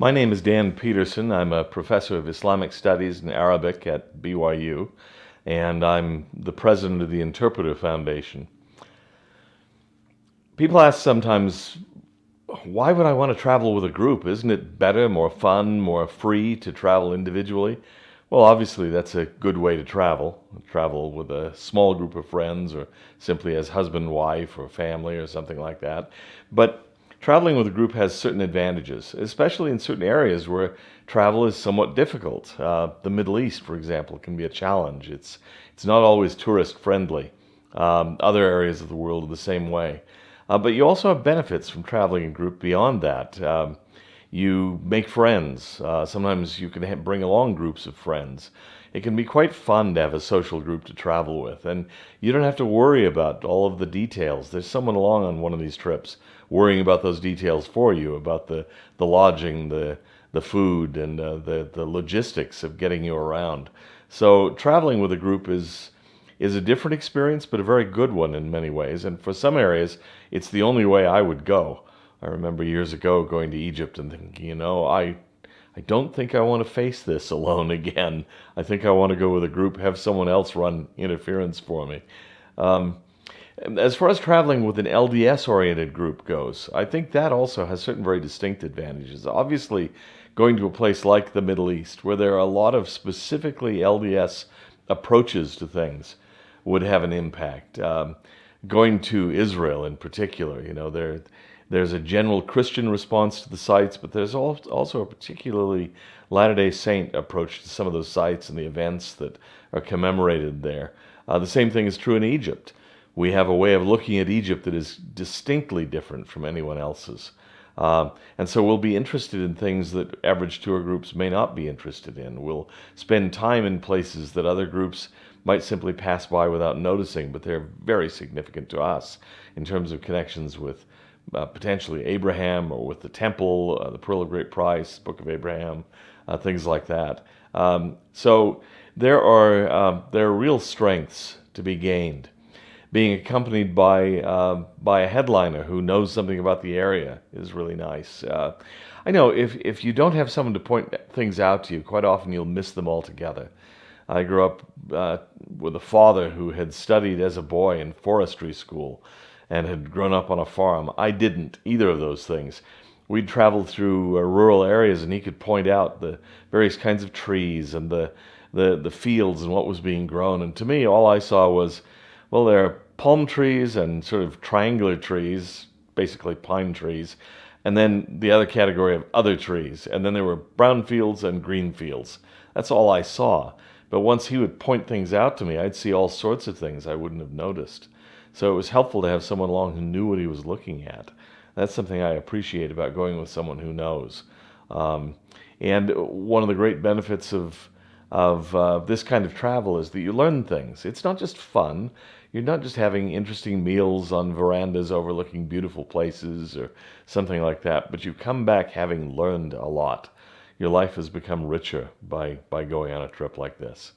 My name is Dan Peterson. I'm a professor of Islamic Studies and Arabic at BYU, and I'm the president of the Interpreter Foundation. People ask sometimes, why would I want to travel with a group? Isn't it better, more fun, more free to travel individually? Well, obviously, that's a good way to travel. Travel with a small group of friends or simply as husband, wife, or family or something like that. But traveling with a group has certain advantages, especially in certain areas where travel is somewhat difficult. The Middle East, for example, can be a challenge. It's not always tourist friendly. Other areas of the world are the same way. But you also have benefits from traveling in group beyond that. You make friends. Sometimes you can bring along groups of friends. It can be quite fun to have a social group to travel with, and you don't have to worry about all of the details. There's someone along on one of these trips worrying about those details for you, about the lodging, the food, and the logistics of getting you around. So traveling with a group is a different experience, but a very good one in many ways. And for some areas, it's the only way I would go. I remember years ago going to Egypt and thinking, I don't think I want to face this alone again. I think I want to go with a group, have someone else run interference for me. Um, as far as traveling with an LDS-oriented group goes, I think that also has certain very distinct advantages. Obviously, going to a place like the Middle East, where there are a lot of specifically LDS approaches to things, would have an impact. Going to Israel in particular, there's a general Christian response to the sites, but there's also a particularly Latter-day Saint approach to some of those sites and the events that are commemorated there. The same thing is true in Egypt. We have a way of looking at Egypt that is distinctly different from anyone else's. And so we'll be interested in things that average tour groups may not be interested in. We'll spend time in places that other groups might simply pass by without noticing, but they're very significant to us in terms of connections with potentially Abraham or with the temple, the Pearl of Great Price, Book of Abraham, things like that. So there are real strengths to be gained. Being accompanied by a headliner who knows something about the area is really nice. I know if you don't have someone to point things out to you, quite often you'll miss them altogether. I grew up with a father who had studied as a boy in forestry school and had grown up on a farm. I didn't, either of those things. We'd travel through rural areas and he could point out the various kinds of trees and the fields and what was being grown. And to me, all I saw was, well, there are palm trees and sort of triangular trees, basically pine trees, and then the other category of other trees. And then there were brown fields and green fields. That's all I saw. But once he would point things out to me, I'd see all sorts of things I wouldn't have noticed. So it was helpful to have someone along who knew what he was looking at. That's something I appreciate about going with someone who knows. And one of the great benefits of this kind of travel is that you learn things. It's not just fun. You're not just having interesting meals on verandas overlooking beautiful places or something like that, but you come back having learned a lot. Your life has become richer by going on a trip like this.